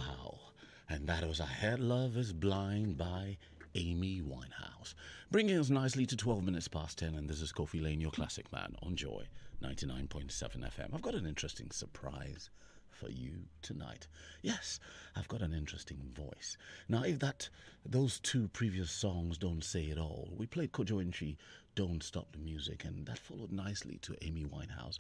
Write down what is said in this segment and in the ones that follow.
Wow. And that was I Had Love Is Blind by Amy Winehouse. Bringing us nicely to 12 minutes past 10, and this is Kofi Lane, your classic man, on Joy 99.7 FM. I've got an interesting surprise for you tonight. Yes, I've got an interesting voice. Now, if those two previous songs don't say it all, we played Kojo Intri, Don't Stop the Music, and that followed nicely to Amy Winehouse.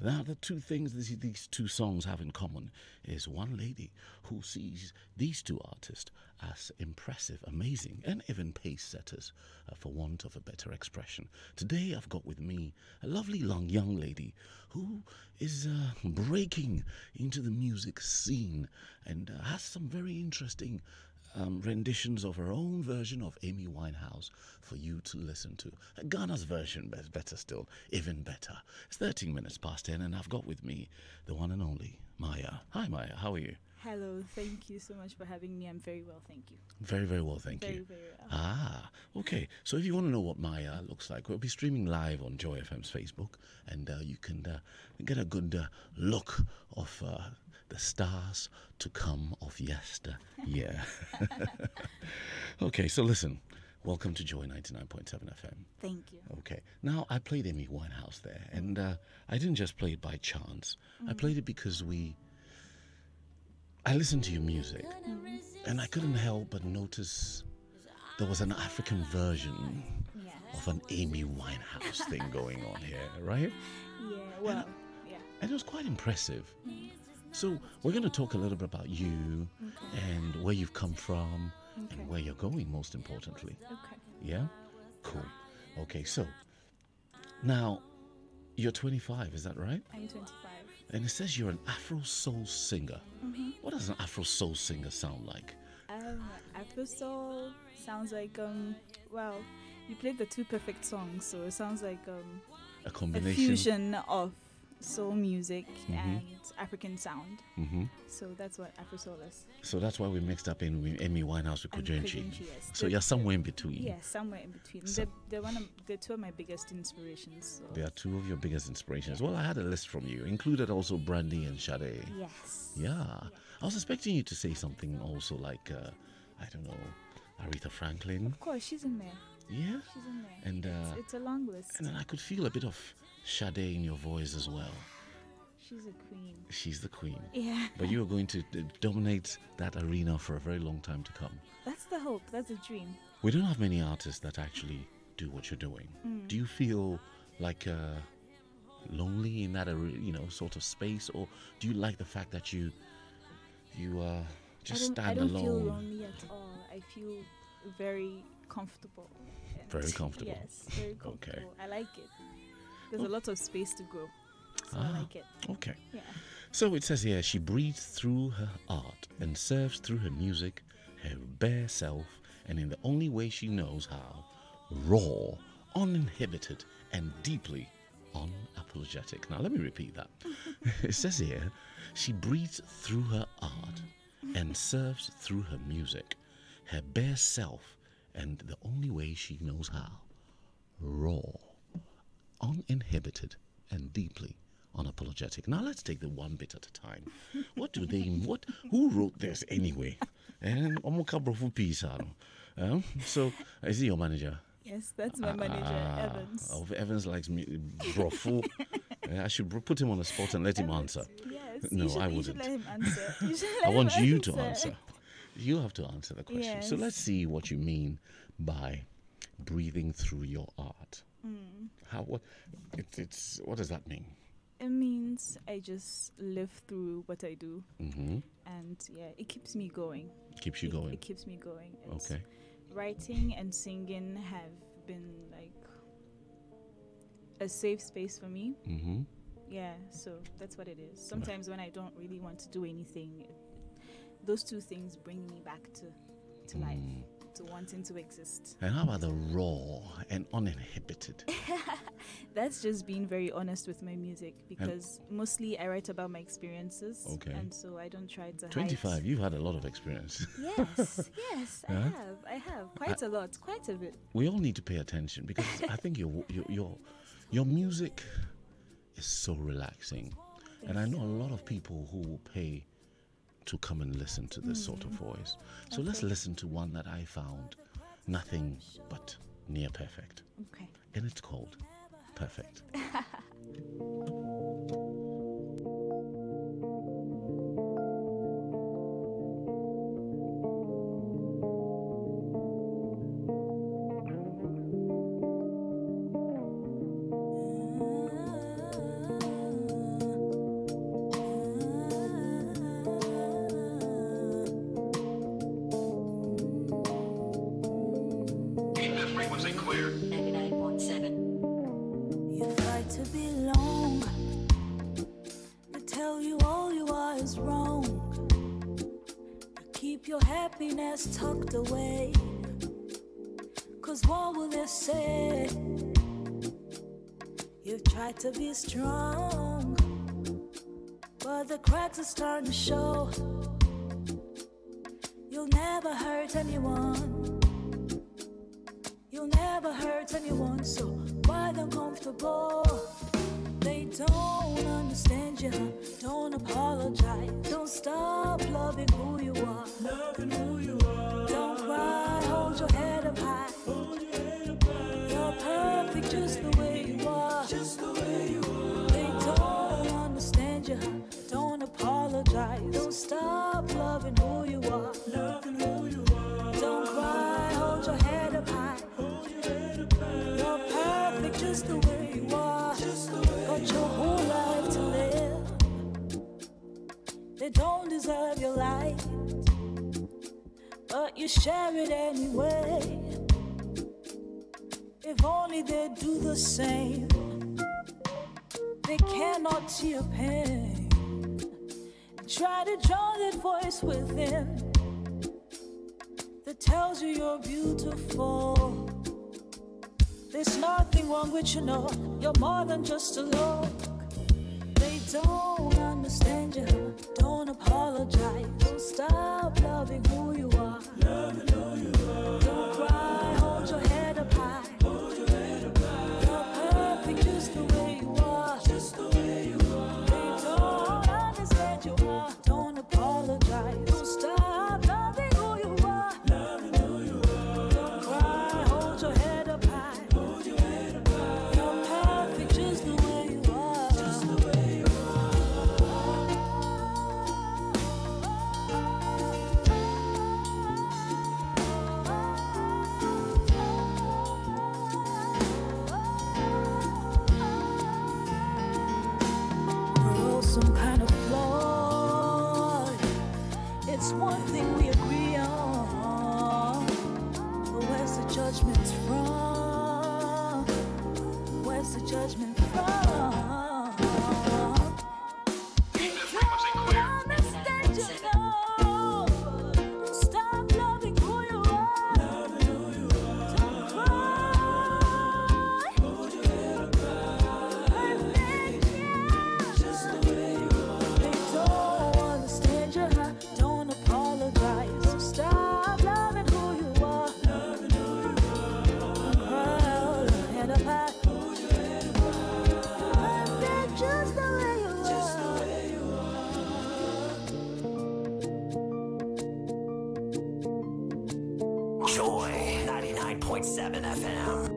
Now, the two things these two songs have in common is one lady who sees these two artists as impressive, amazing, and even pace setters, for want of a better expression. Today, I've got with me a lovely young lady who is breaking into the music scene and has some very interesting renditions of her own version of Amy Winehouse for you to listen to. Ghana's version is better still, even better. It's 13 minutes past 10, and I've got with me the one and only Maya. Hi, Maya. How are you? Hello. Thank you so much for having me. I'm very well, thank you. Very, very well, thank you. Very well. Ah, okay. So if you want to know what Maya looks like, we'll be streaming live on Joy FM's Facebook, and you can get a good look of the stars to come of yester. Yeah. Okay, so listen. Welcome to Joy 99.7 FM. Thank you. Okay. Now, I played Amy Winehouse there, and I didn't just play it by chance. I played it because I listened to your music, and I couldn't help but notice there was an African version of an Amy Winehouse thing going on here, right? Yeah, well, yeah. And it was quite impressive. So we're going to talk a little bit about you and where you've come from and where you're going, most importantly. Okay. Yeah? Cool. Okay, so now you're 25, is that right? I'm 25. And it says you're an Afro soul singer. What does an Afro soul singer sound like? Afro Soul sounds like, well, you played the two perfect songs, so it sounds like A a combination. fusion of soul music and African sound. So that's what Afro Soul is. So that's why we mixed up in Amy Winehouse with And Kojo Kojo Intri. Intri, yes. So you're somewhere in between. Yeah, somewhere in between. So- They're two of my biggest inspirations. So. They are two of your biggest inspirations. Well, I had a list from you, included also Brandy and Sade. Yes. Yeah. I was expecting you to say something also like, I don't know, Aretha Franklin. Of course, she's in there. Yeah. She's in there. And It's a long list. and then I could feel a bit of Sade in your voice as well. She's a queen. She's the queen. Yeah. But you are going to dominate that arena for a very long time to come. That's the hope. That's the dream. We don't have many artists that actually do what you're doing. Do you feel like lonely in that sort of space, or do you like the fact that you just stand I don't alone? feel lonely at all. I feel very comfortable. And Very comfortable. Yes, very comfortable. Okay. I like it. There's a lot of space to grow. So I like it. Okay. Yeah. So it says here, she breathes through her art and serves through her music, her bare self, and in the only way she knows how, raw, uninhibited, and deeply unapologetic. Now, let me repeat that. It says here, she breathes through her art and serves through her music, her bare self, and the only way she knows how, raw, uninhibited, and deeply unapologetic. Now let's take the one bit at a time. Who wrote this anyway? And so is he your manager? Yes, that's my manager, Evans. Oh, Evans likes me, brofu. I should put him on the spot and let him answer. Yes. No, you should, I you should wouldn't. let him answer. You should I let want him you to answer. You have to answer the question. So Yes. let's see what you mean by breathing through your art. What does that mean? It means I just live through what I do. And yeah, it keeps me going. Keeps you going. It keeps me going. It's Okay. Writing and singing have been like a safe space for me. Yeah, so that's what it is. Sometimes when I don't really want to do anything, those two things bring me back to life, to wanting to exist. And how about the raw and uninhibited? That's just being very honest with my music, because mostly I write about my experiences. Okay. And so I don't try to 25, hide. you've had a lot of experience. Yes, yes, Huh? I have. Quite a lot, quite a bit. We all need to pay attention because I think your music is so relaxing. And I know a lot of people who will pay to come and listen to this sort of voice. So let's listen to one that I found nothing but near perfect. Okay. And it's called Perfect. Keep that frequency clear. 99.7. You fight to belong. They tell you all you are is wrong. You keep your happiness tucked away. 'Cause what will they say? You've tried to be strong, but the cracks are starting to show. You'll never hurt anyone. You'll never hurt anyone, so why the comfortable? They don't understand you. Don't apologize. Don't stop loving who you are. Loving who you are. Don't cry. Hold your head up high. Hold your head up high. You're perfect just the way you are. Just the way you are. They don't understand you. Don't apologize. Don't stop loving who you are. Loving who you are. Don't cry. Hold your head up high. You're perfect just the way you are. Got your whole life to live. They don't deserve your life, but you share it anyway. If only they'd do the same. They cannot see your pain. Try to drown that voice within that tells you you're beautiful. There's nothing wrong with you, know you're more than just a look. They don't understand you. Don't apologize. Don't stop loving who you are. Loving who you are. Don't cry. Hold your head up high. Hold your head up high. You're perfect just the way you are. Just the way you are. They don't understand you. Don't apologize. Don't stop loving who you are. Loving who you are. Don't cry. Hold your head up high. You're perfect just the way you are. Just the way you We're all some kind of flawed. It's one thing we agree on. But where's the judgment from? Where's the judgment from? Keep that frequency clear. Understand you know. Stop loving who you are. Loving who you are. Don't cry. Hold your head up high. Perfect, yeah. Just the way you are. They don't understand you. Don't apologize. Don't stop loving who you are. Loving who you are. Don't cry. Hold your head up high. Hold your head up high. Perfect, just the way you are. Just the way you are. Joy 99.7 FM.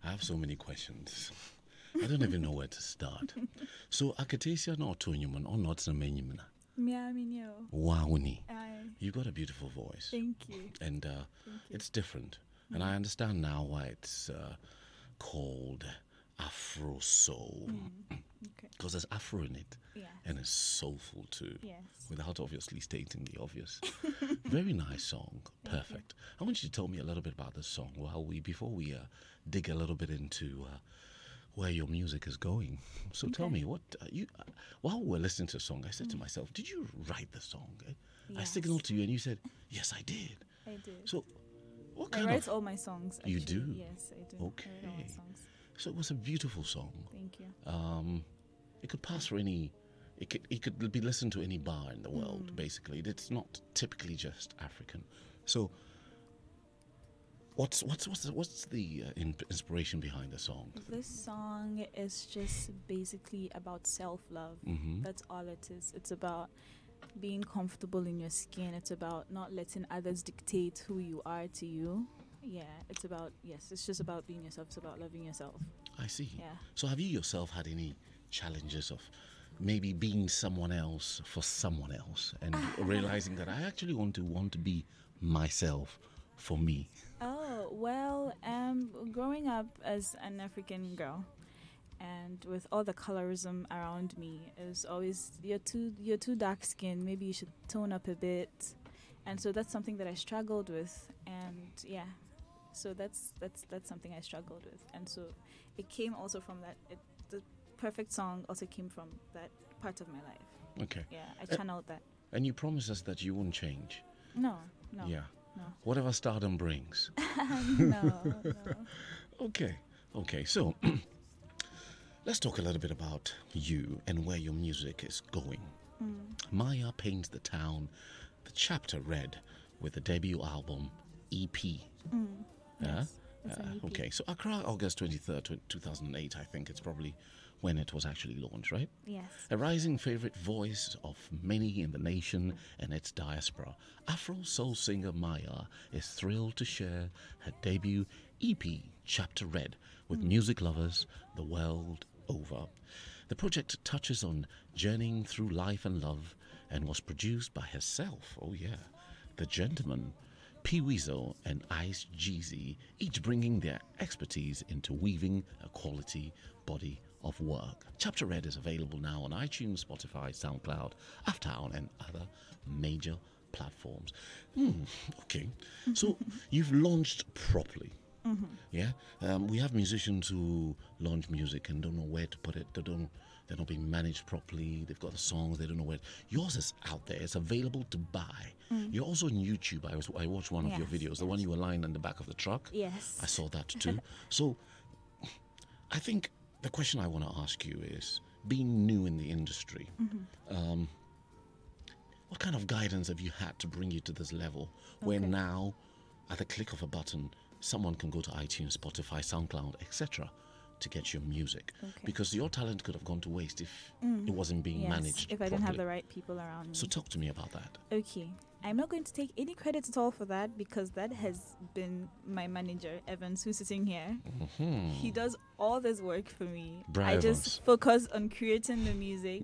I have so many questions. I don't even know where to start. So, Akatesia no Tonyuman or not Samenyumna. Miaminyo. Wawuni. Aye. You got a beautiful voice. Thank you. And Thank you. it's different. And I understand now why it's called Afro Soul. Okay. Because there's Afro in it. Yeah. And it's soulful too. Yes. Without obviously stating the obvious. Very nice song. Perfect. I want you to tell me a little bit about this song before we dig a little bit into where your music is going. So tell me, what while we're listening to the song, I said to myself, did you write the song? I Yes. signaled to you and you said, yes, I did. I did. So What I kind write of? all my songs. You Actually. do? Yes, I do. I write all my Okay. songs. So it was a beautiful song. Thank you. It could pass for any. It could be listened to any bar in the world. Basically, it's not typically just African. So, what's the inspiration behind the song? This song is just basically about self-love. Mm-hmm. That's all it is. It's about being comfortable in your skin. It's about not letting others dictate who you are to you. Yeah, it's just about being yourself. It's about loving yourself. I see. Yeah. So, have you yourself had any challenges of maybe being someone else for someone else and realizing that I actually want to be myself for me? Oh, well, growing up as an African girl and with all the colorism around me is always you're too dark skinned, maybe you should tone up a bit. And so that's something that I struggled with, and yeah. So that's something I struggled with. And so it came also from that the perfect song also came from that part of my life. Okay. Yeah, I channeled that. And you promised us that you wouldn't change. No. Yeah. No. Whatever stardom brings. No. Okay. So let's talk a little bit about you and where your music is going. Maya paints the town, the chapter red, with the debut album EP. Yeah. Yes, it's an EP. Okay. So Accra, August 23rd, 2008. I think it's probably when it was actually launched, right? Yes. A rising favorite voice of many in the nation and its diaspora, Afro soul singer Maya is thrilled to share her debut EP, Chapter Red, with music lovers the world over. The project touches on journeying through life and love and was produced by herself, oh yeah, The Gentleman, P. Weasel and Ice Jeezy, each bringing their expertise into weaving a quality body of work. Chapter Red is available now on iTunes, Spotify, SoundCloud, Uptown, and other major platforms. Okay, so you've launched properly. Yeah, we have musicians who launch music and don't know where to put it. They're not being managed properly. They've got the songs, they don't know where. Yours is out there. It's available to buy. You're also on YouTube. I watched one of your Yes, videos, the one you were lying in the back of the truck. Yes. I saw that too. So I think the question I want to ask you is, being new in the industry, what kind of guidance have you had to bring you to this level where now, at the click of a button, someone can go to iTunes, Spotify, SoundCloud, etc., to get your music? Okay. Because your talent could have gone to waste if it wasn't being Yes, managed if I didn't have the properly. right people around me. So talk to me about that. Okay. I'm not going to take any credit at all for that because that has been my manager, Evans, who's sitting here. He does all this work for me. Bra I Evans. just focus on creating the music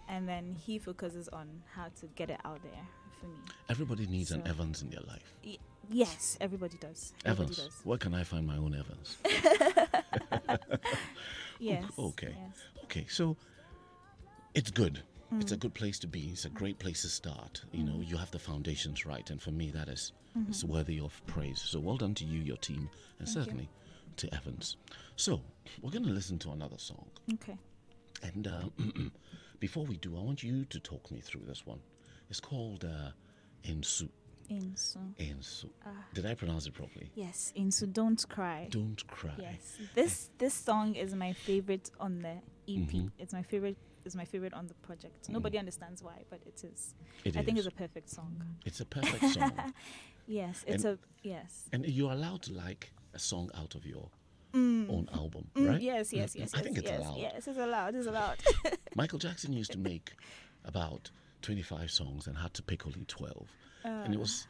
and then he focuses on how to get it out there for me. Everybody needs an So- Evans in their life. Yes, everybody does. Everybody Evans. does. Where can I find my own Evans? Yes. Okay. Yes. Okay, so it's good. It's a good place to be. It's a great place to start. You know, you have the foundations right, and for me, that is it's worthy of praise. So well done to you, your team, and certainly to Evans. So we're going to listen to another song, Okay. and before we do, I want you to talk me through this one. It's called Insu. Insu. Insu. Did I pronounce it properly? Yes, Insu, Don't Cry. Don't cry. Yes. This song is my favorite on the EP. It's my favorite on the project. Nobody understands why, but it is. It I think is. it's a perfect song. It's a perfect song. Yes, yes. And you're allowed to like a song out of your own album, right? Yes. I think it's allowed. Yes, it's allowed. It's allowed. Michael Jackson used to make about 25 songs and had to pick only 12. And it was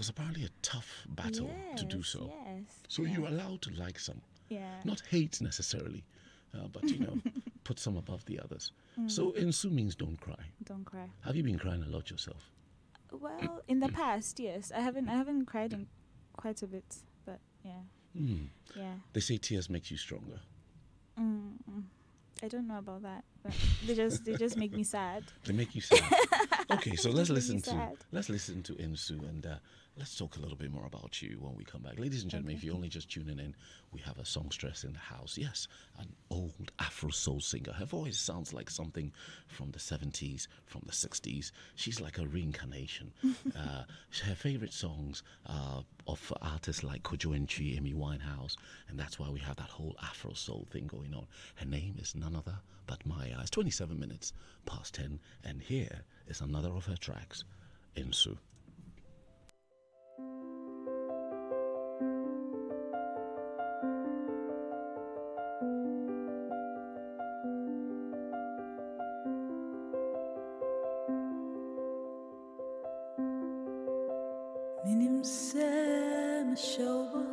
apparently a tough battle to do so. Yes. So you're allowed to like some. Yeah. Not hate necessarily, but put some above the others. So Insu means don't cry. Don't cry. Have you been crying a lot yourself? Well, in the past, yes. I haven't cried in quite a bit, but yeah. Yeah. They say tears makes you stronger. I don't know about that. But they just make me sad. They make you sad. Okay, so let's Just listen make me to sad. let's listen to Insu, and let's talk a little bit more about you when we come back. Ladies and gentlemen, if you're only just tuning in, we have a songstress in the house. Yes, an old Afro soul singer. Her voice sounds like something from the 70s, from the 60s. She's like a reincarnation. Her favorite songs are of artists like Kojo Ntwi, Amy Winehouse, and that's why we have that whole Afro soul thing going on. Her name is none other but Maya. It's 27 minutes past 10, and here is another of her tracks, Insu. Minim se mashoba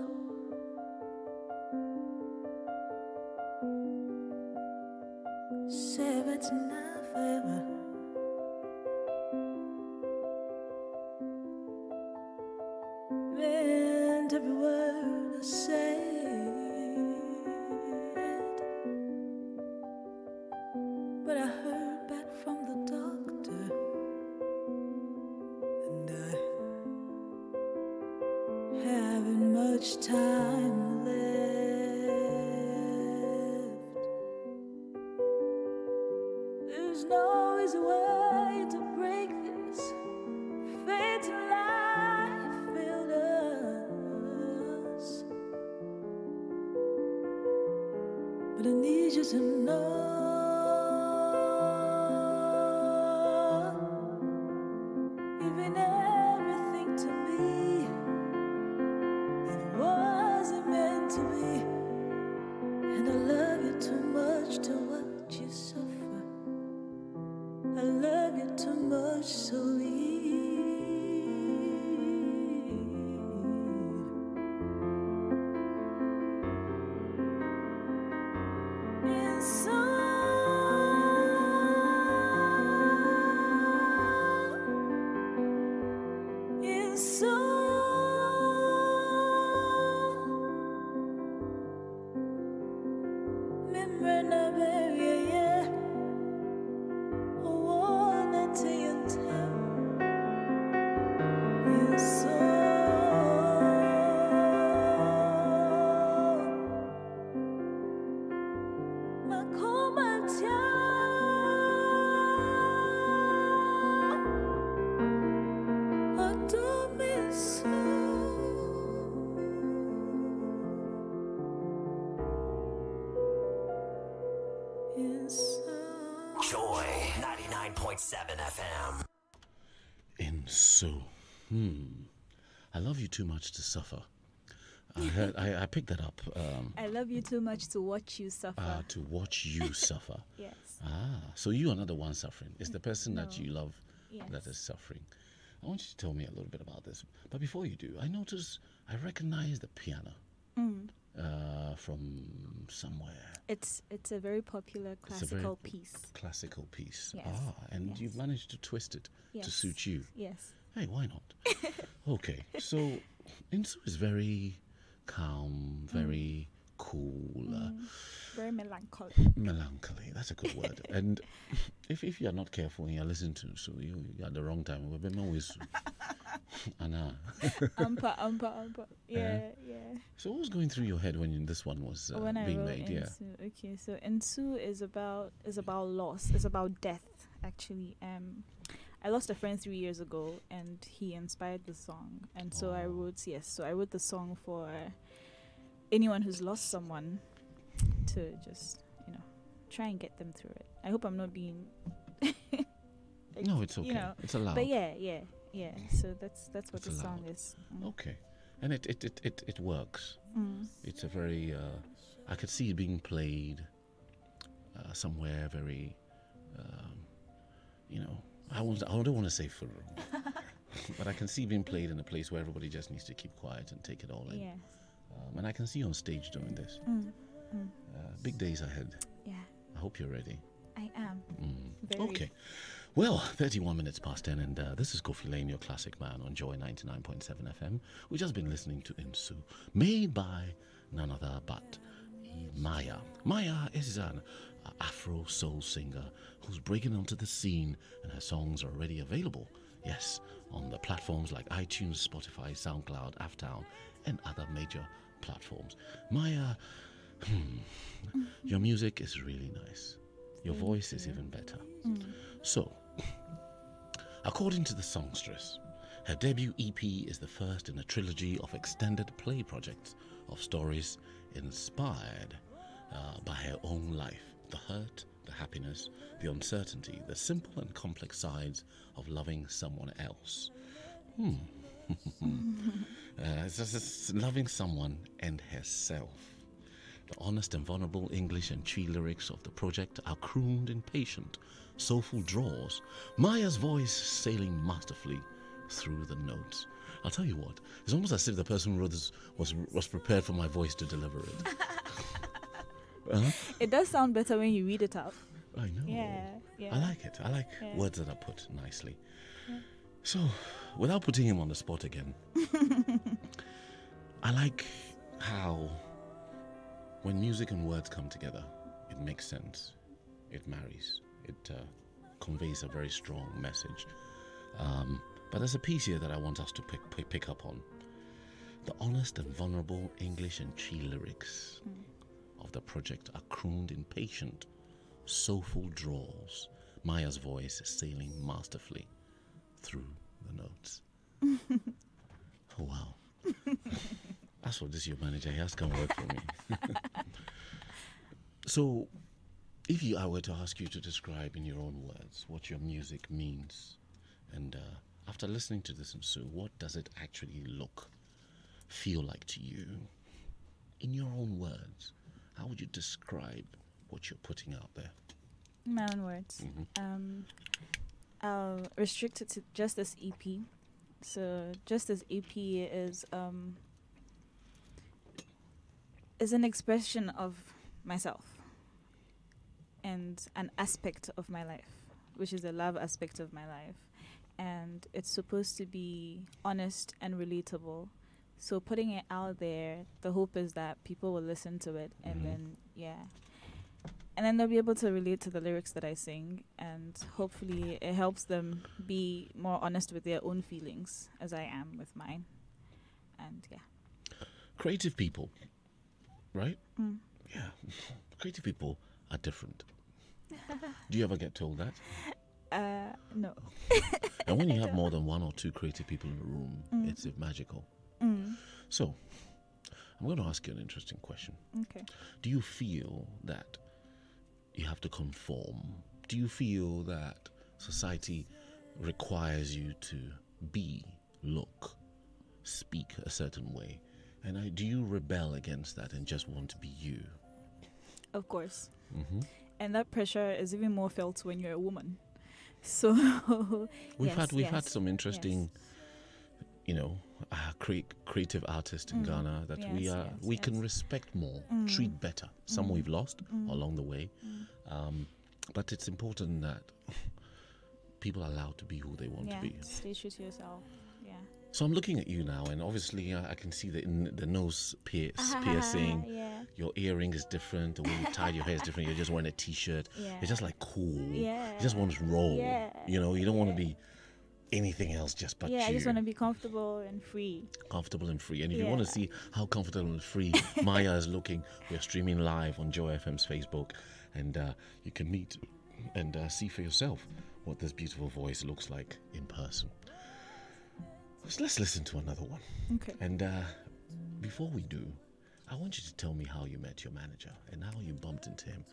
Sevet na feva Meant every word I said, but I heard back from the doctor, and I haven't much time left. There's no easy way to break this fatal life filled us, but I need you to know you've been everything to me. It wasn't meant to be, and I love you too much to watch you suffer. I love you too much, so leave. And so and so Membrana barrier, yeah. I wanna tell you, and so my coma I don't miss you. Joy 99.7 FM. Insu. I love you too much to suffer. I picked that up. I love you too much to watch you suffer. To watch you suffer. Yes. So you are not the one suffering. It's the person that No. you love Yes. that is suffering. I want you to tell me a little bit about this. But before you do, I recognize the piano from somewhere. It's a very popular It's a classical very piece. classical piece. Yes. And Yes. you've managed to twist it to Yes. suit you. Yes. Hey, why not? Okay, so Insu is very calm, very cool, Very melancholic. melancholy. That's a good word. And if you're not careful and you're listening to Insu, you're at the wrong time. We've been always Anna. Umpa. Yeah. So what was going through your head when this one was When I being wrote made? Yeah. Insu, okay, so Insu is about loss. It's about death, actually. I lost a friend 3 years ago, and he inspired the song, and so I wrote the song for anyone who's lost someone, to just try and get them through it. I hope I'm not being No, it's okay. It's allowed. but yeah. So that's what It's the song allowed. is. Okay, and it works. It's a very I could see it being played somewhere very I don't want to say for but I can see it being played in a place where everybody just needs to keep quiet and take it all in. Yeah. And I can see you on stage doing this. Big days ahead. Yeah, I hope you're ready. I am. Very. Okay. Well, 31 minutes past 10, and this is Kofi Lane, your classic man on Joy 99.7 FM. We've just been listening to Insu, made by none other but Maya. Maya is an Afro soul singer who's breaking onto the scene, and her songs are already available, yes, on the platforms like iTunes, Spotify, SoundCloud, Aftown, and other major platforms. Maya, your music is really nice. Your voice is even better. So, according to the songstress, her debut EP is the first in a trilogy of extended play projects of stories inspired by her own life, the hurt, the happiness, the uncertainty, the simple and complex sides of loving someone else. It's just loving someone and herself. The honest and vulnerable English and Chi lyrics of the project are crooned in patient, soulful draws, Maya's voice sailing masterfully through the notes. I'll tell you what, it's almost as if the person who wrote this was prepared for my voice to deliver it. It does sound better when you read it out. I know. Yeah. I like it. I like words that are put nicely. So, without putting him on the spot again, I like how when music and words come together, it makes sense. It marries. It conveys a very strong message. But there's a piece here that I want us to pick up on. The honest and vulnerable English and Chi lyrics of the project are crooned in patient, soulful draws. Maya's voice is sailing masterfully through the notes. Oh, wow. That's what this your manager, he has to come work for me. So, if I were to ask you to describe in your own words what your music means, and after listening to this ensue, what does it actually feel like to you? In your own words, how would you describe what you're putting out there? In my own words. I'll restrict it to just this EP. So just this EP is an expression of myself and an aspect of my life, which is the love aspect of my life. And it's supposed to be honest and relatable. So putting it out there, the hope is that people will listen to it and then they'll be able to relate to the lyrics that I sing, and hopefully it helps them be more honest with their own feelings as I am with mine. And Creative people, right? Yeah. Creative people are different. Do you ever get told that? No. And when you have more than one or two creative people in the room, it's magical. So, I'm going to ask you an interesting question. Okay. Do you feel that you have to conform? Do you feel that society requires you to look, speak a certain way? And do you rebel against that and just want to be you? Of course. And that pressure is even more felt when you're a woman. So we've had some interesting, creative artists in Ghana that we can respect more, treat better. Some we've lost along the way, but it's important that people are allowed to be who they want to be. Stay true to yourself. Yeah. So I'm looking at you now, and obviously I can see the nose piercing. Your earring is different. The way you tied your hair is different. You're just wearing a T-shirt. It's just like cool. You just want to roll. You don't want to be anything else just but you. I just want to be comfortable and free. Comfortable and free. And if you want to see how comfortable and free Maya is looking, we're streaming live on Joy FM's Facebook, and you can meet and see for yourself what this beautiful voice looks like in person. So let's listen to another one. Okay. And before we do, I want you to tell me how you met your manager and how you bumped into him.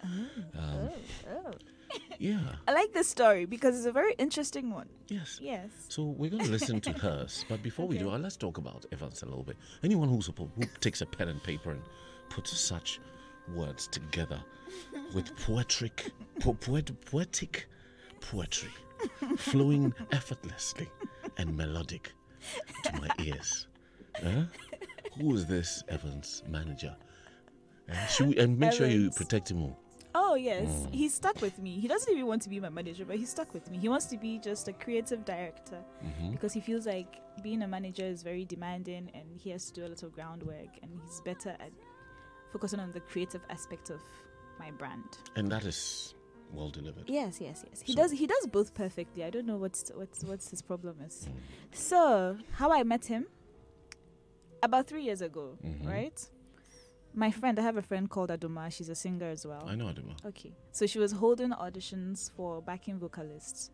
Yeah. I like this story because it's a very interesting one. Yes. Yes. So we're going to listen to hers. But before we do, let's talk about Evans a little bit. Anyone who takes a pen and paper and puts such words together with poetic poetry, flowing effortlessly and melodic to my ears. Who is this Evans manager? And make sure you protect him all. Oh, yes. He's stuck with me. He doesn't even want to be my manager, but he's stuck with me. He wants to be just a creative director because he feels like being a manager is very demanding and he has to do a lot of groundwork, and he's better at focusing on the creative aspect of my brand. And that is well delivered. Yes. He So- does both perfectly. I don't know what's his problem is. So how I met him about 3 years ago, right? My friend, I have a friend called Aduma. She's a singer as well. I know Aduma. Okay, so she was holding auditions for backing vocalists,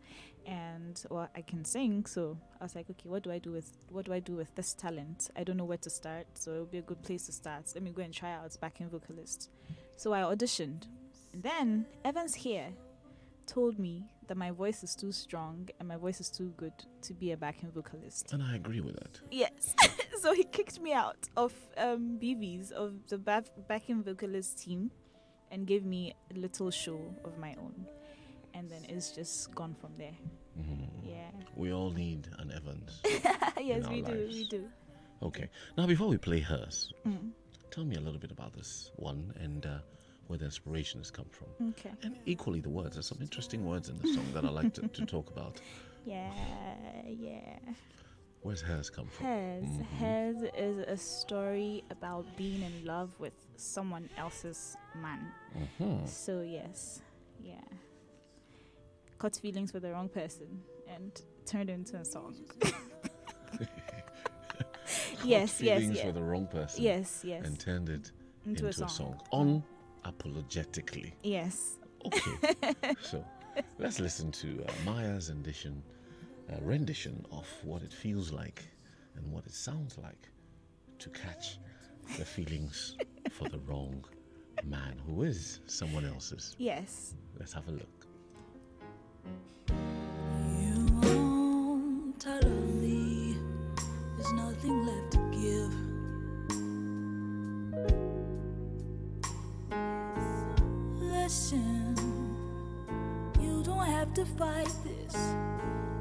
and I can sing. So I was like, okay, what do I do with this talent? I don't know where to start, so it would be a good place to start. Let me go and try out as backing vocalist. So I auditioned, and then Evans here told me that my voice is too strong and my voice is too good to be a backing vocalist. And I agree with that. Yes. So he kicked me out of BVs, of the backing vocalist team, and gave me a little show of my own. And then it's just gone from there. Yeah. We all need an Evans. Yes, our we do. lives. We do. Okay. Now, before we play hers, tell me a little bit about this one and where the inspiration has come from. Okay. And equally the words. There's some interesting words in the song that I like to talk about. Yeah. Where's hers come from? Hers is a story about being in love with someone else's man. So yes, yeah. Caught feelings for the wrong person and turned into a song. Yes. Feelings for the wrong person. Yes. And turned it Into into a a song. song. Unapologetically. Yes. Okay. So let's listen to Maya's rendition of what it feels like and what it sounds like to catch the feelings for the wrong man who is someone else's. Yes. Let's have a look. You won't out of me. There's nothing left to give. Listen, you don't have to fight this.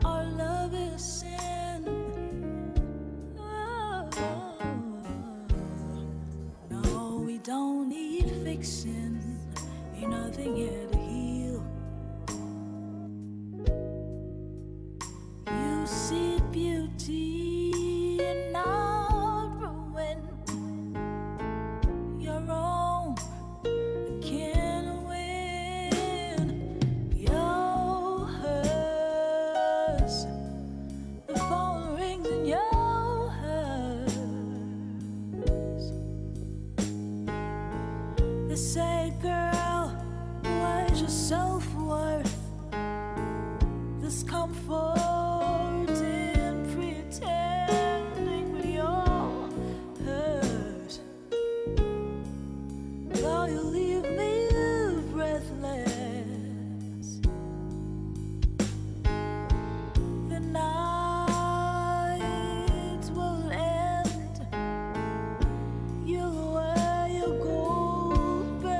Our love is sin. Oh, no, we don't need fixing. Ain't nothing here to heal. You see beauty in our ruin. Your own can't win. Your hers, the phone rings in your hers. They say, girl, where's your self-worth? This comfort in pretending with your hurt. Though you leave me breathless, the night will end. You'll wear your gold band.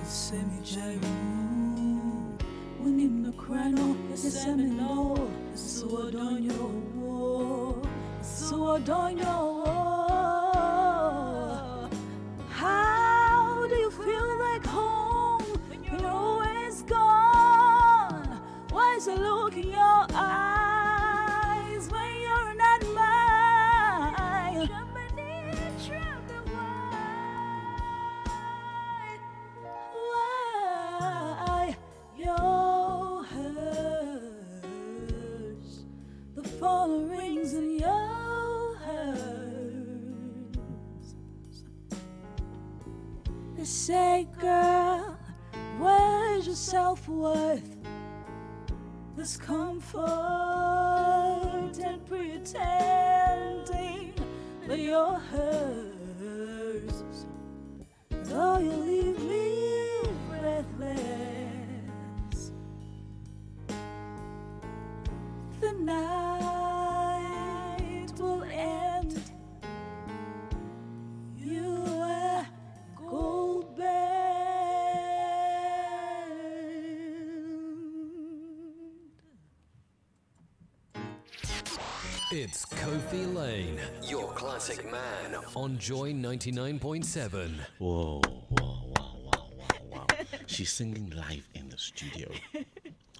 Semi-gyro, winning the crown, the seminole, the sword on your wall, the sword on your wall. How do you feel like home when you're always gone? Why is the look in your eyes when you're not mine? Why your hers, the phone rings in your hers. They say, girl, where's your self-worth? This comfort and pretending that you're hers. Though you leave me breathless, the night will end. You wear gold band. It's Kofi Lane, your classic man on Joy 99.7. Whoa. She's singing live in the studio.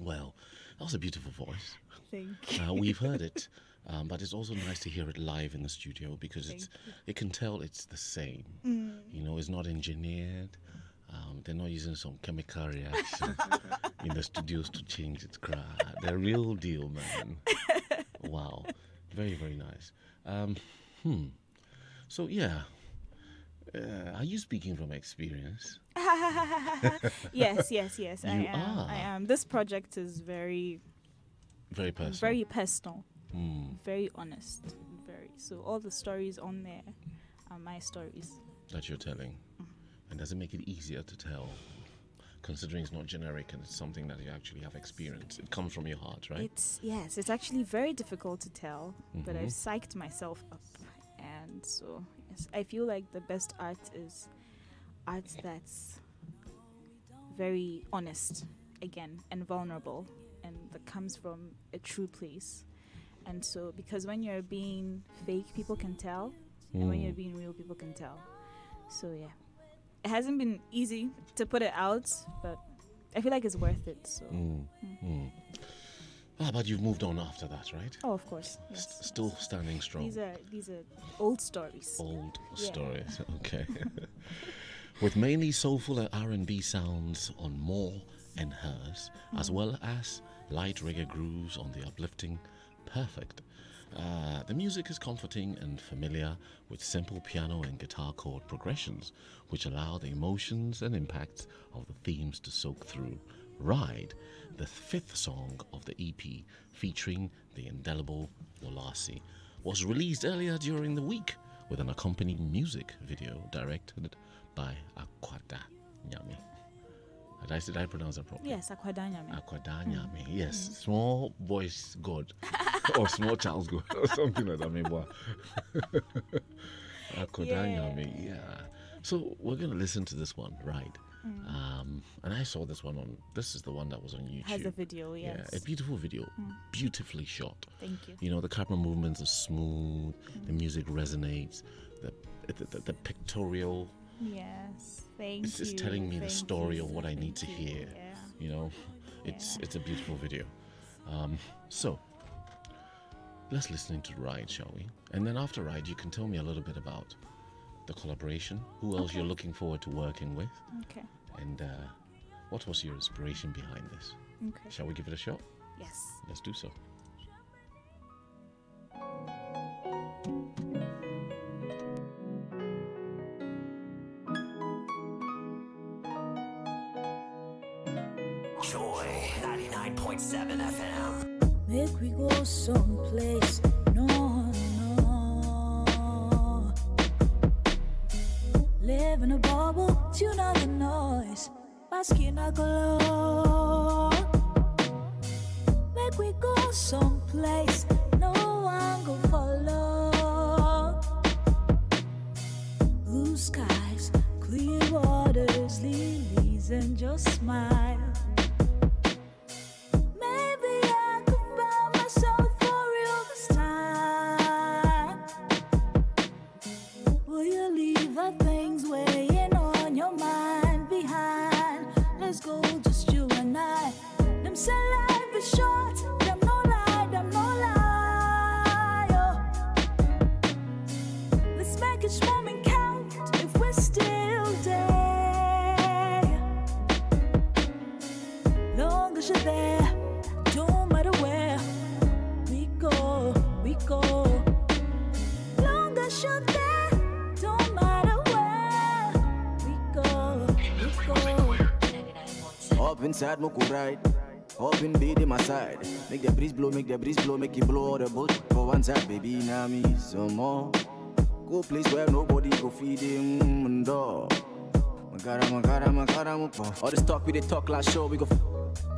Well, that was a beautiful voice. Thank you. We've heard it, but it's also nice to hear it live in the studio because it can tell it's the same. You know, it's not engineered. They're not using some chemical reaction in the studios to change its cry. They're real deal, man. Wow. Very, very nice. So, yeah. Are you speaking from experience? Yes. You are. I am. This project is very personal. Very personal. Very honest. So all the stories on there are my stories. That you're telling. And does it make it easier to tell? Considering it's not generic and it's something that you actually have experienced. It comes from your heart, right? It's actually very difficult to tell, but I've psyched myself up. And so, yes, I feel like the best art is art that's very honest, again, and vulnerable, and that comes from a true place. And so, because when you're being fake, people can tell, and when you're being real, people can tell. So, yeah. It hasn't been easy to put it out, but I feel like it's worth it. So. But you've moved on after that, right? Oh, of course. Yes. Still standing strong. These are old stories. Old stories. Okay. With mainly soulful and R&B sounds on More and Hers, as well as light reggae grooves on the uplifting Perfect. The music is comforting and familiar, with simple piano and guitar chord progressions, which allow the emotions and impacts of the themes to soak through. Ride, the fifth song of the EP, featuring the indelible Wolasi, was released earlier during the week with an accompanying music video directed by Akwada Nyame. Did I pronounce that properly? Yes, Akwada Nyame. Akwada Nyame, yes. Small voice God. Or small child's God. Or something like that. Akwada Nyame, yeah. So we're going to listen to this one, Ride. And I saw this one this is the one that was on YouTube. Has a video, yes. Yeah, a beautiful video. Beautifully shot. Thank you. You know, the camera movements are smooth. The music resonates. The pictorial... Yes, thank you. It's just telling me the story of what I need to Thank you. hear. Yeah. You know, it's a beautiful video. So let's listen to Ride, shall we? And then after Ride, you can tell me a little bit about the collaboration, who else you're looking forward to working with, Okay. and what was your inspiration behind this? Okay. Shall we give it a shot? Yes. Let's do so. Joy 99.7 FM. Make we go someplace, no. Live in a bubble, tune out the noise, basking a glow. Make we go someplace, no one go follow. Blue skies, clear waters, lilies, and just smile. Inside Moku ride, up in beat in my side. Make the breeze blow, make it blow all the bullshit for one side, baby. Now me some more. Go place where nobody go feed him. All this talk we dey talk last show, we go.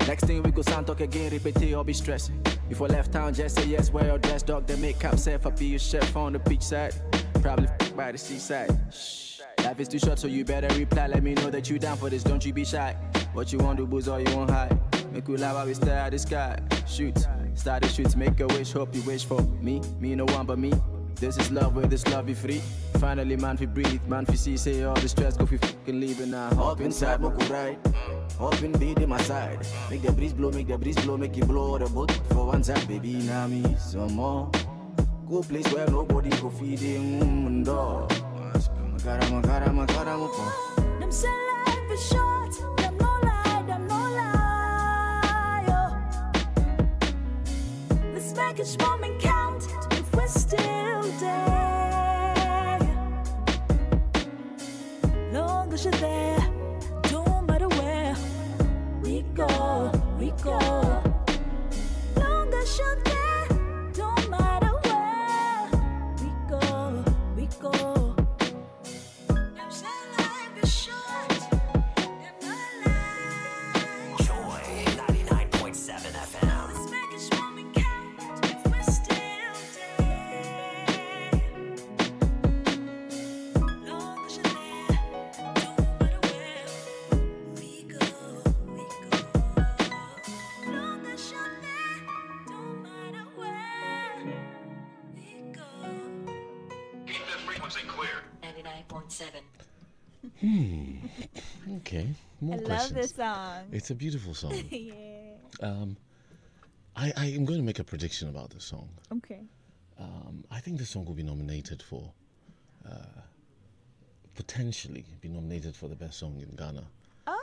Next thing we go sound talk again, repeat it or be stressing. Before left town, just say yes, wear your dress, dog. They make cap self, I be your chef on the beach side. Probably by the seaside. Shh. Life is too short, so you better reply. Let me know that you down for this, don't you be shy. What you want to booze or you want high. Make you laugh while we stare at the sky. Shoot, Start the streets, make a wish, hope you wish for me. Me no one but me. This is love, where this love be free. Finally, man, fi breathe, man, fi see, say all the stress, go fi fucking leaving now. Hop inside, mo could ride. Hop in, be in my side. Make the breeze blow, make it blow the boat. For one time, baby, now me some more. Go place where nobody go feeding, dog. Them say life is short, them no lie, Let's make each moment count if we're still there. Long as you're there, don't matter where we go. Long as you're there, don't matter where we go. Them say life is short, them no lie. Joy 99.7 FM. Let's make each moment count if we're still there. Long as you're there, don't matter where we go. Long as you're there, don't matter where we go. Keep that frequency clear. 99.7. Okay, more I love questions. this song. It's a beautiful song. Yeah. I am going to make a prediction about this song. Okay. I think this song will be nominated for, potentially be nominated for the best song in Ghana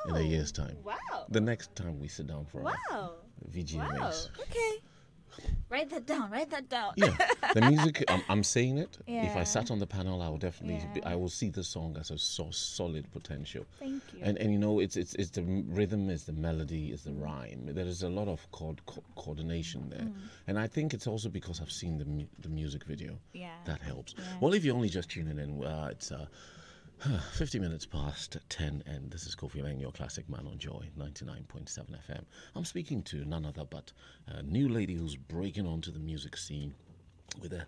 in a year's time. Wow. The next time we sit down for our Wow. VGMAs. Wow. Okay. Write that down. Yeah, the music. I'm saying it. If Yeah. I sat on the panel, I would definitely. Yeah. I will see the song as a solid potential. Thank you. And you know, it's the rhythm, is the melody, is the rhyme. There is a lot of coordination there, and I think it's also because I've seen the music video. Yeah. That helps. Yeah. Well, if you're only just tuning in, it's 50 minutes past 10, and this is Kofi Lang, your classic man on Joy 99.7 FM. I'm speaking to none other but a new lady who's breaking onto the music scene with a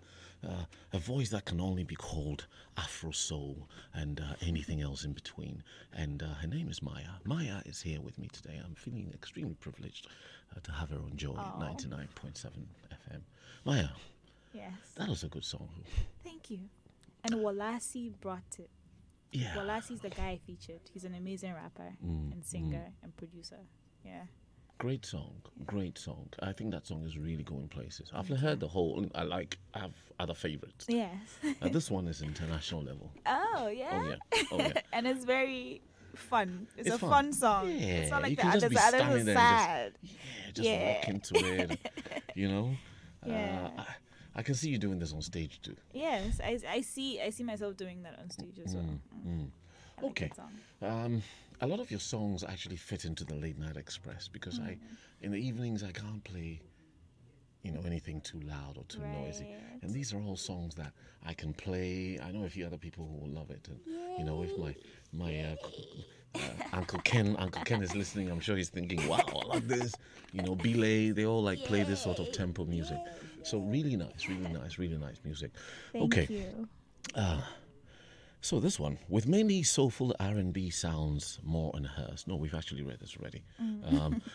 voice that can only be called Afro Soul and anything else in between. And her name is Maya. Maya is here with me today. I'm feeling extremely privileged to have her on Joy 99.7 FM. Maya, Yes. that was a good song. Thank you. And Walasi brought it. Yeah. Walasi's the guy I featured. He's an amazing rapper and singer and producer. Yeah. Great song, great song. I think that song is really going places. I've heard the whole. I have other favorites. Yes. This one is international level. Oh yeah. Oh yeah, oh yeah. And it's very fun. It's a fun. fun song. Yeah, It's not like you the can just others. be The others standing are there sad. and just rock into it. You know. Yeah. I can see you doing this on stage too. Yes, I see myself doing that on stage as well. I like Okay. that song. A lot of your songs actually fit into the Late Night Express because in the evenings I can't play, anything too loud or too noisy. Right. And these are all songs that I can play. I know a few other people who will love it. And if my Uncle Ken is listening, I'm sure he's thinking, wow, I like this. Belay, they all play this sort of tempo music. So really nice music. Thank you. So this one, with mainly soulful R&B sounds more on hers. No, we've actually read this already.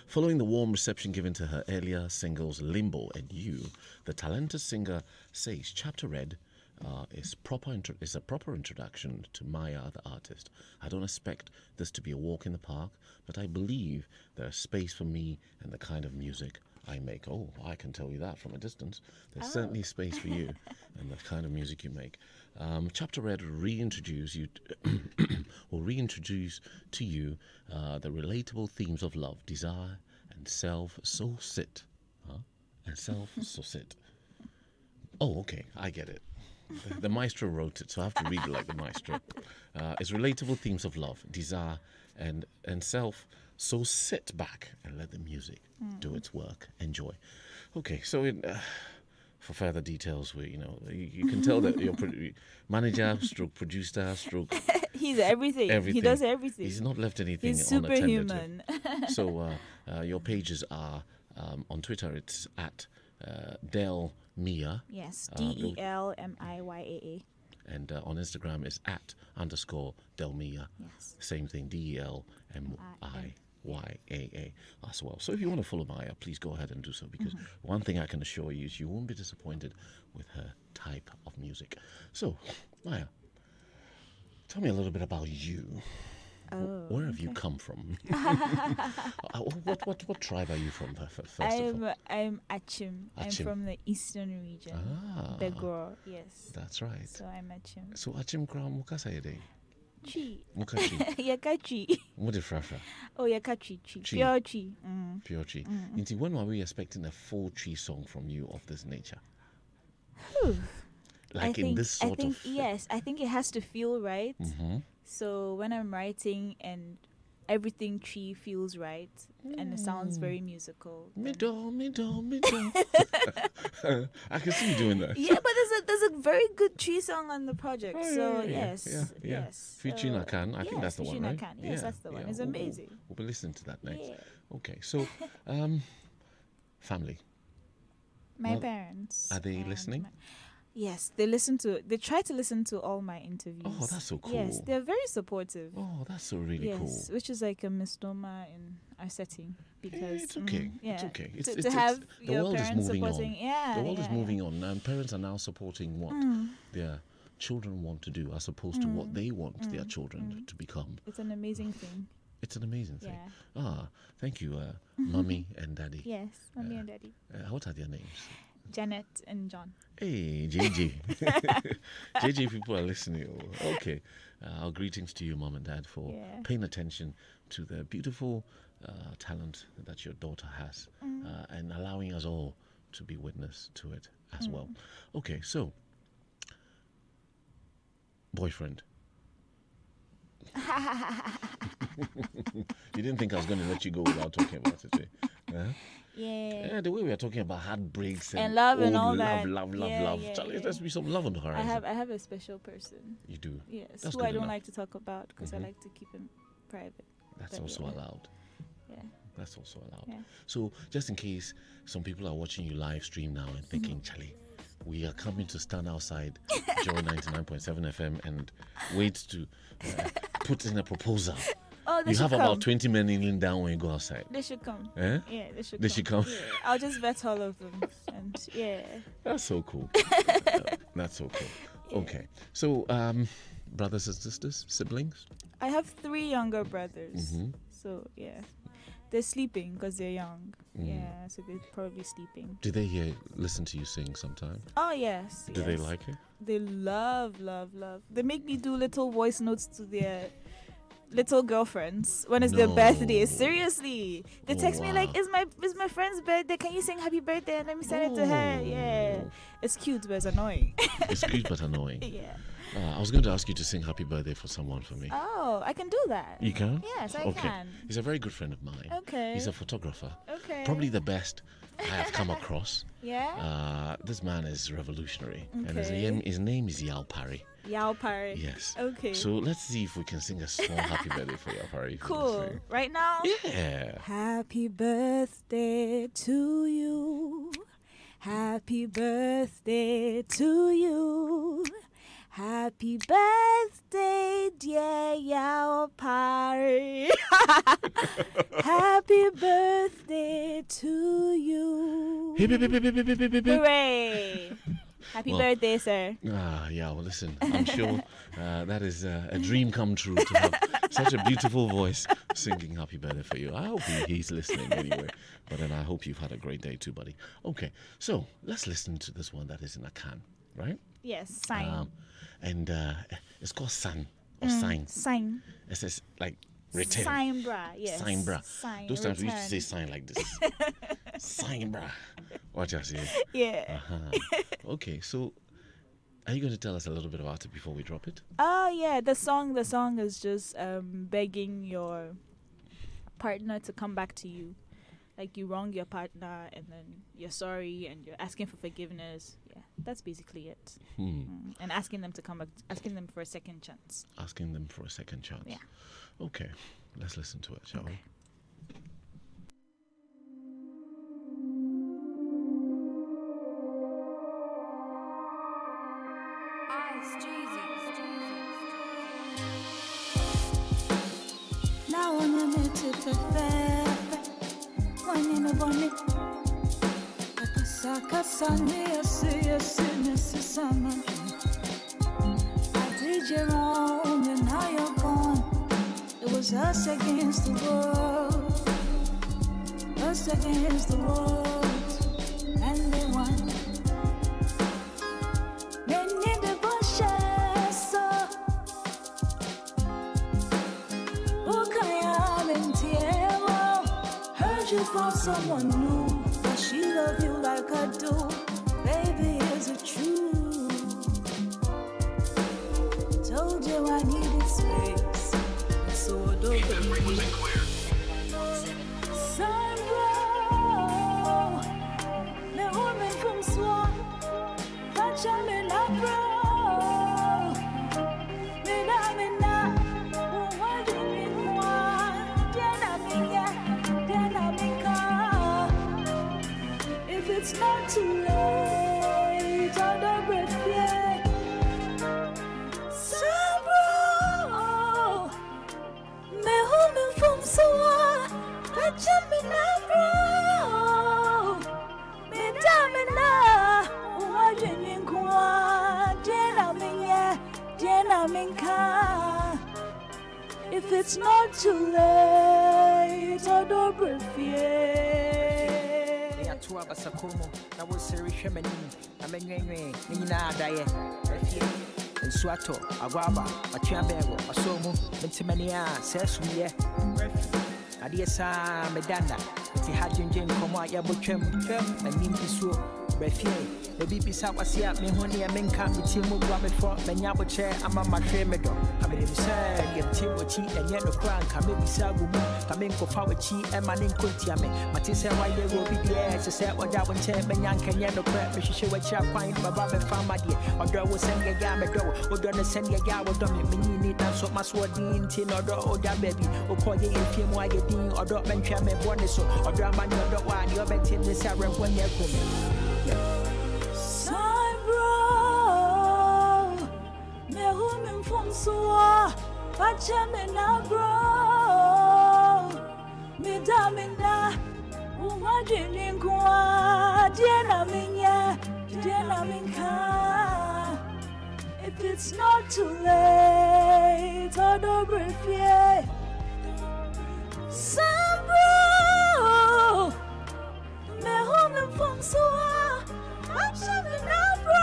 Following the warm reception given to her earlier singles Limbo and You, the talented singer says Chapter Red is a proper introduction to Maya, the artist. I don't expect this to be a walk in the park, but I believe there's space for me and the kind of music I make. Oh, I can tell you that from a distance. There's certainly space for you and the kind of music you make. Chapter Red will reintroduce to you the relatable themes of love, desire, and self. So sit, and self. So sit. Oh, okay, I get it. The maestro wrote it, so I have to read it like the maestro. It's relatable themes of love, desire, and self. So sit back and let the music do its work. Enjoy. Okay, so for further details, you can tell that your manager, stroke producer, stroke. He's everything. He does everything. He's not left anything He's unattended. superhuman. So your pages are on Twitter. It's at Del Mia. Yes, DELMIYAA. And on Instagram is @_Delmia. Yes. Same thing, DELMIA. YAA as well. So if you want to follow Maya, please go ahead and do so, because one thing I can assure you is you won't be disappointed with her type of music. So, Maya, tell me a little bit about you. Where have you come from? What tribe are you from, first of all? I'm Achim. I'm Achim. from the eastern region. Begor, yes. That's right. So I'm Achim. So Achim kra mukasa yede. Chi. Mukachi. Yakachi. Mudi frafra. Oh, Yakachi. Chi. Chi. Pure Chi. Pure Chi. Inti, when were we expecting a full Chi song from you of this nature? Like in this sort of... Yes, I think it has to feel right. Mm-hmm. So when I'm writing and everything Chi feels right and it sounds very musical. Me do. I can see you doing that. Yeah, but there's a very good Chi song on the project. Oh, so yeah. yes. Featuring Akan. I think that's the one, featuring right? Akan. Yes, that's the one. It's We'll amazing. be listening to that next. Yeah. Okay, so family. My Well, parents. are they and listening? Yes, they try to listen to all my interviews. Oh, that's so cool. Yes, they're very supportive. Oh, that's so really cool. Yes, which is like a misnomer in our setting because It's okay. yeah, It's okay. to have the your world is parents moving supporting. on. Yeah, The world is yeah. moving on, and parents are now supporting what their children want to do, as opposed to what they want their children to become. It's an amazing thing. It's an amazing thing. Yeah. Thank you, mommy and daddy. Yes, mommy and daddy, What are their names? Janet and John. Hey, JJ. JJ people are listening. Okay. Our greetings to you, mom and dad, for paying attention to the beautiful talent that your daughter has and allowing us all to be witness to it as well. Okay, so, boyfriend. You didn't think I was going to let you go without talking about it, eh? Huh? Yeah. The way we are talking about heartbreaks And love and old all love, that. love. Yeah, Charlie, yeah. there's be some love on the horizon. I have a special person. You do. Yes, That's who good I don't enough. like to talk about because I like to keep him private. That's But also yeah. allowed. Yeah. That's also allowed. Yeah. So, just in case some people are watching you live stream now and thinking, Charlie, we are coming to stand outside Joy 99.7 FM and wait to put in a proposal. Oh, they You should have come. about 20 men kneeling down when you go outside. They should come. Eh? Yeah, they should. They come. should come. Yeah. I'll just vet all of them, and yeah. That's so cool. That's so cool. Okay. So, brothers and sisters, siblings? I have 3 younger brothers. Mm-hmm. So yeah, they're sleeping because they're young. Yeah, so they're probably sleeping. Do they listen to you sing sometime? Oh yes. Do they yes. like it? They love. They make me do little voice notes to their little girlfriends when it's their No. birthday. Seriously, they Oh, text me like, wow. "Is my friend's birthday? Can you sing happy birthday? Let me send it to her." Yeah, Oh. it's cute, but it's annoying. It's cute but annoying. Yeah. I was going to ask you to sing happy birthday for someone for me. Oh, I can do that. You can? Yes, I Okay. can. He's a very good friend of mine. Okay. He's a photographer. Okay. Probably the best I have come across. Yeah. This man is revolutionary. And Okay. his name is Yao Pari. Yao Pari. Yes. Okay. So let's see if we can sing a small happy birthday for Yao Pari. if you wanna Cool. sing. Right now? Yeah. Happy birthday to you. Happy birthday to you. Happy birthday, dear Yao Pari. Happy birthday to you. Hip, hip, hip, hip, hip, hip, hip, hip, hip. Hooray. Happy Well, birthday, sir. Yeah, well, listen, I'm sure that is a dream come true to have such a beautiful voice singing happy birthday for you. I hope he's listening anyway. But then I hope you've had a great day too, buddy. Okay, so let's listen to this one that is in a can, right? Yes, sign. And it's called San or Sign. Sign. It says like return. Sign bra, yes. Sign bra. Sign, Those times we used to say return. sign like this. Sign bra. Watch out, see. Yeah. Okay, so are you going to tell us a little bit about it before we drop it? Oh yeah, the song is just begging your partner to come back to you. Like you wrong your partner and then you're sorry and you're asking for forgiveness. Yeah, that's basically it. And asking them to come back, asking them for a second chance. Asking them for a second chance. Yeah. Okay, let's listen to it, shall we? Now I'm a in a bonnet. Akasakasani, Summer. I did you wrong and now you're gone. It was us against the world. Us against the world. And they won. Many the bushes, so heard you found someone new, but she love you like I do. Baby, is it true? Told you I needed space, so don't Keep that frequency clear. Sunrow, the woman from Swan, Vachamin Abro, Minamina, what do you want? Dianamica. If it's not too late, I'll not breath yet. Sunrow, the woman from Swan, Vachamin Abro. If it's not too late, I don't breathe yet. They are two of us a como, that was Siri Shemini, a menue, Nina Daya, and Swato, Agaba, a Chambergo, a Somo, Mentimania, says we are. Adiasa, Medana, the Hajin Jane, Koma, Yabuchem, and Nimpisu, Refie. The BBC was here, me honey, and men can't be Timu Before, Benyabo chair, I'm a Matremedo. I mean, say, get Timothy and Yellow Crown, come in Bisagu, come in for Power Chi, and my name Kuntiame. Matissa, why they will be there to say what I want to Benyan can Yellow Crab, she should watch out, find my Baba Farmer, dear, or there was send a Yamado, or don't send a Yawa Dominic, Mini, and so much what in Tin or that baby, or call you if you want to be, or don't mention me, one so, or drama, you're the one, you're better than Sarah when you're coming. François, Pachamena bro, Midamina, Umadinqua, Diana Minka. If it's not too late, I don't breathe yet. Sambro, Mehome François, Pachamena bro.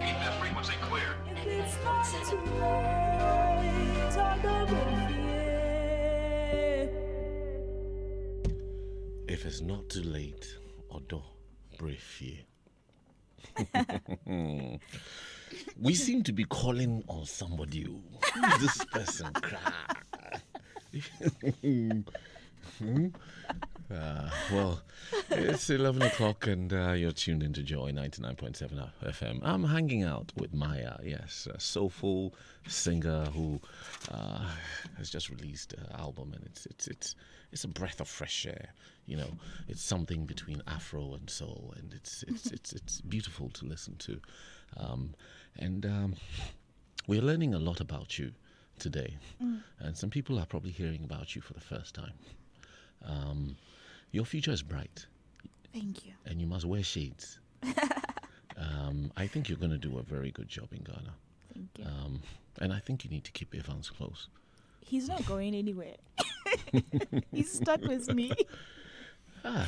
Keep that frequency clear. If it's not too late, Odo Brefie. We seem to be calling on somebody. Who is this person? Well, it's 11 o'clock and you're tuned into Joy 99.7 FM. I'm hanging out with Maya, yes, a soulful singer who has just released an album, and it's a breath of fresh air. You know, it's something between Afro and soul, and it's beautiful to listen to. We're learning a lot about you today, and some people are probably hearing about you for the first time. Your future is bright. Thank you. And you must wear shades. I think you're going to do a very good job in Ghana. Thank you. And I think you need to keep Evans close. He's not going anywhere. He's stuck with me.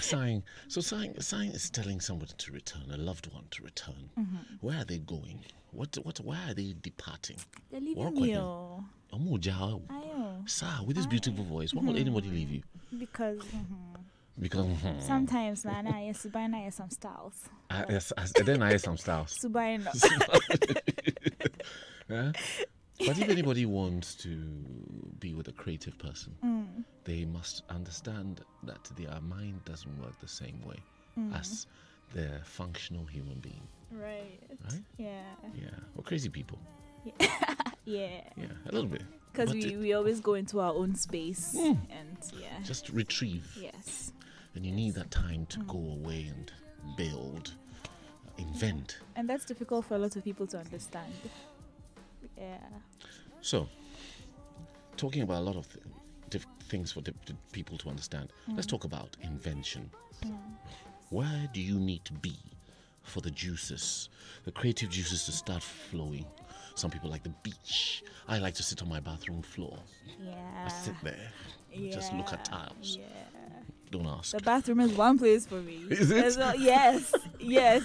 Sign. So Sign is telling somebody to return, a loved one to return. Where are they going? Why are they departing? They're leaving me. Sir, with this beautiful voice, why would anybody leave you? Because sometimes I have some styles. Then I have some styles. Subaina. Yeah? But if anybody wants to be with a creative person, they must understand that their mind doesn't work the same way as their functional human being. Right? Yeah. Yeah. We're crazy people. Yeah. Yeah, a little bit. Because we always go into our own space and just retrieve. Yes. And you need that time to go away and build invent. And that's difficult for a lot of people to understand. Yeah. So, talking about a lot of things for people to understand, let's talk about invention. Where do you need to be for the juices, the creative juices to start flowing? Some people like the beach. I like to sit on my bathroom floor. Yeah. I sit there, just look at tiles. Yeah. Don't ask. The bathroom is one place for me. Is it? Yes.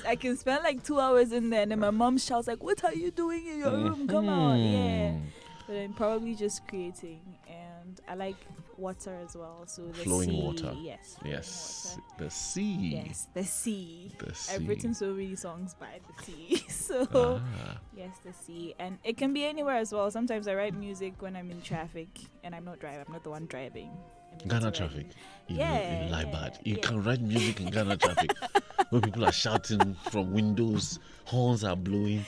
I can spend like 2 hours in there, and then my mom shouts like, "What are you doing in your room? Come on!" Yeah. But then probably just creating, and I like water as well. So the Flowing sea, water. yes. Yes, the sea. Yes, the sea. The sea. I've written so many songs by the sea. So yes, the sea, and it can be anywhere as well. Sometimes I write music when I'm in traffic, and I'm not driving. I'm not the one driving. Ghana traffic. You lie yeah, bad. You yeah. can write music in Ghana traffic where people are shouting from windows, horns are blowing,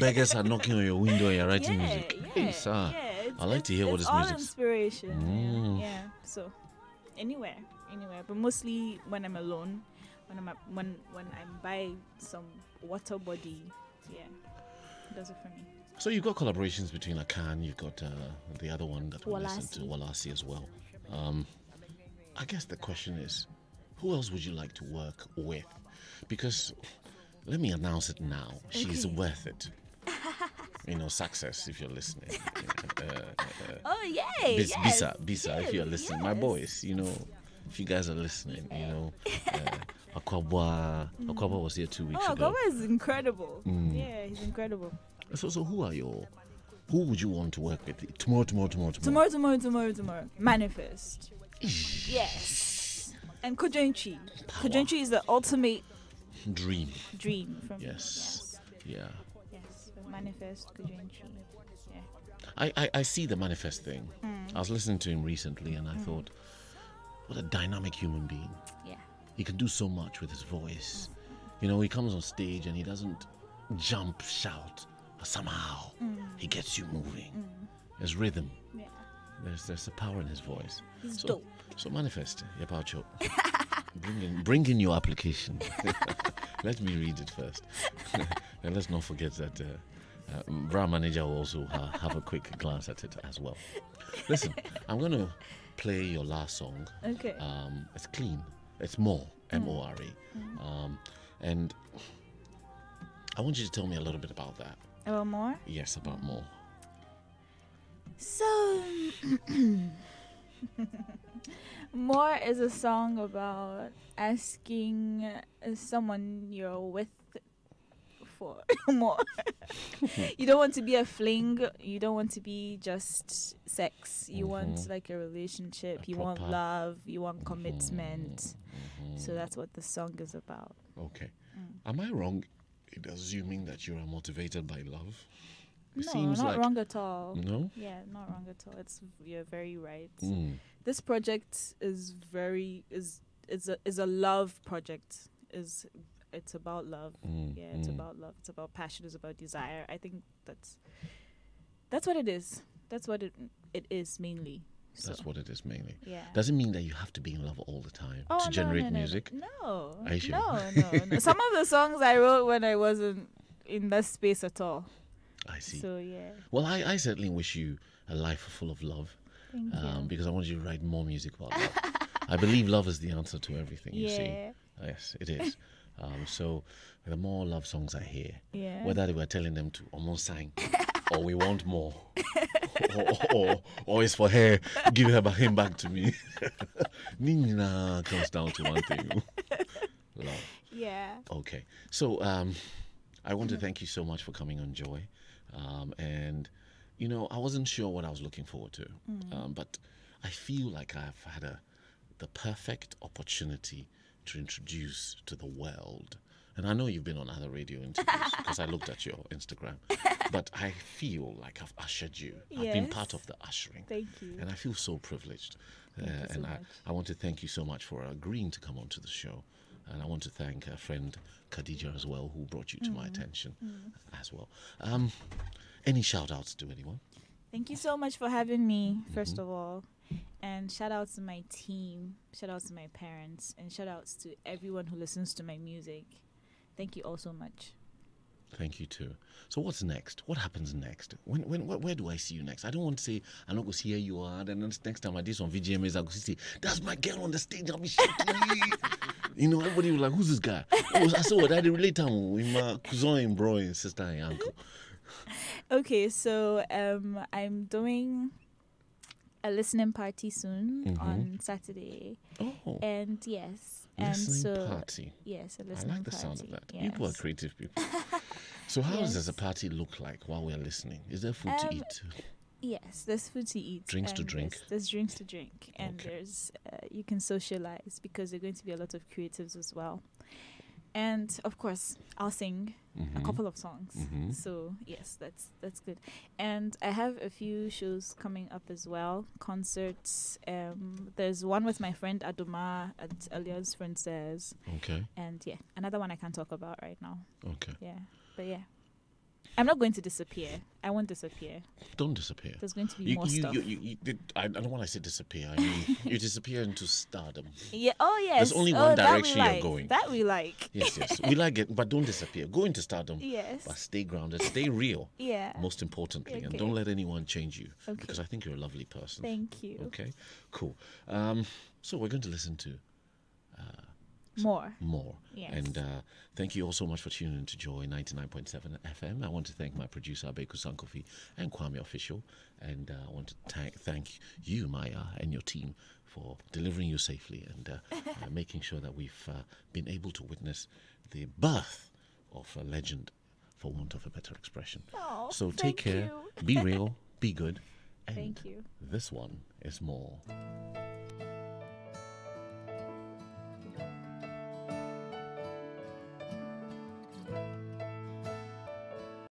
beggars are knocking on your window, and you're writing music. Hey, sir. I like to hear what this music is. Inspiration. Yeah. So anywhere. But mostly when I'm alone, when I'm by some water body. Yeah. Does it for me. So you've got collaborations between Akan, you've got the other one that we listened to, Walasi as well. I guess the question is, who else would you like to work with? Because let me announce it now. She's worth it. Success if you're listening. Oh yay! Bisa, if you're listening. My boys, if you guys are listening, Akwaba was here 2 weeks ago. Akwaba is incredible. Yeah, he's incredible. So who would you want to work with? Tomorrow. Tomorrow. Manifest. Yes. And Kojenchi. Kojenchi is the ultimate dream for me. Yes. Yeah. Yes. Manifest, Kojenchi. Yeah. I see the Manifest thing. I was listening to him recently and I thought, what a dynamic human being. Yeah. He can do so much with his voice. He comes on stage and he doesn't jump, shout. But somehow he gets you moving. There's rhythm. Yeah. There's a power in his voice. He's dope. So Manifest, Yapacho. bring in your application. Let me read it first. And let's not forget that Bra Manager will also have a quick glance at it as well. Listen, I'm going to play your last song. Okay. It's clean. It's More, More. And I want you to tell me a little bit about that. About More? Yes, about More. So, More is a song about asking someone you're with for more. You don't want to be a fling. You don't want to be just sex. You want like a relationship. You want love. You want commitment. So that's what the song is about. Okay. Am I wrong in assuming that you are motivated by love? It No, seems not like wrong at all. No? Yeah, not wrong at all. You're very right. This project is a love project. It's about love. It's about love. It's about passion. It's about desire. I think that's what it is. That's what it is mainly. So. That's what it is mainly. Yeah. Doesn't mean that you have to be in love all the time to generate music. No. Are you sure? No. Some of the songs I wrote when I wasn't in that space at all. I see. So yeah. Well, I certainly wish you a life full of love. Thank you. Because I want you to write more music about love. I believe love is the answer to everything, you see. Yes, it is. So the more love songs I hear, whether they were telling them to almost sing or we want more or it's for her, give him back to me. Nina comes down to one thing. Love. Yeah. Okay. So I want to thank you so much for coming on Joy. And I wasn't sure what I was looking forward to. But I feel like I've had the perfect opportunity to introduce to the world. And I know you've been on other radio interviews because I looked at your Instagram. But I feel like I've ushered you. I've been part of the ushering. Thank you. And I feel so privileged. Thank you so much. I want to thank you so much for agreeing to come onto the show. And I want to thank a friend, Khadija, as well, who brought you to my attention as well. Any shout-outs to anyone? Thank you so much for having me, first of all. And shout-outs to my team, shout-outs to my parents, and shout-outs to everyone who listens to my music. Thank you all so much. Thank you too. So what's next? What happens next? Where do I see you next? I don't want to say I'm not going to see here you are. Then next time I do some VGMAs, I'm going to say that's my girl on the stage. I'll be shouting. You know, everybody was like, "Who's this guy?" Oh, I saw what I did relate to with my cousin, bro, and sister and uncle. Okay, so I'm doing a listening party soon on Saturday. Oh, And yes, listening and so party. yes, a I listening like the party. sound of that. Yes. People are creative people. So how Yes. does a party look like while we're listening? Is there food to eat? Yes, there's food to eat. Drinks to and drink. There's drinks to drink, and Okay. there's you can socialize because there are going to be a lot of creatives as well. And of course, I'll sing a couple of songs. So yes, that's good. And I have a few shows coming up as well. Concerts. There's one with my friend Adoma at Elias Frances, Okay. and yeah, another one I can't talk about right now. Okay. Yeah, but yeah, I'm not going to disappear. I won't disappear. Don't disappear. There's going to be more stuff. I don't want to say disappear. I mean, you disappear into stardom. Yeah. Oh yes. There's only Oh, one that we direction you're like. going. That we like. Yes. We like it, but don't disappear. Go into stardom. Yes. But stay grounded. Stay real. Yeah. Most importantly. And Okay. don't let anyone change you. Okay. Because I think you're a lovely person. Thank you. Okay. Cool. So we're going to listen to More. more. Yes. And thank you all so much for tuning in to Joy 99.7 FM. I want to thank my producer, Abeku Sankofi, and Kwame Official. And I want to thank you, Maya, and your team for delivering you safely and making sure that we've been able to witness the birth of a legend, for want of a better expression. Oh, So take thank care, you. be real, be good. And Thank you. this one is more.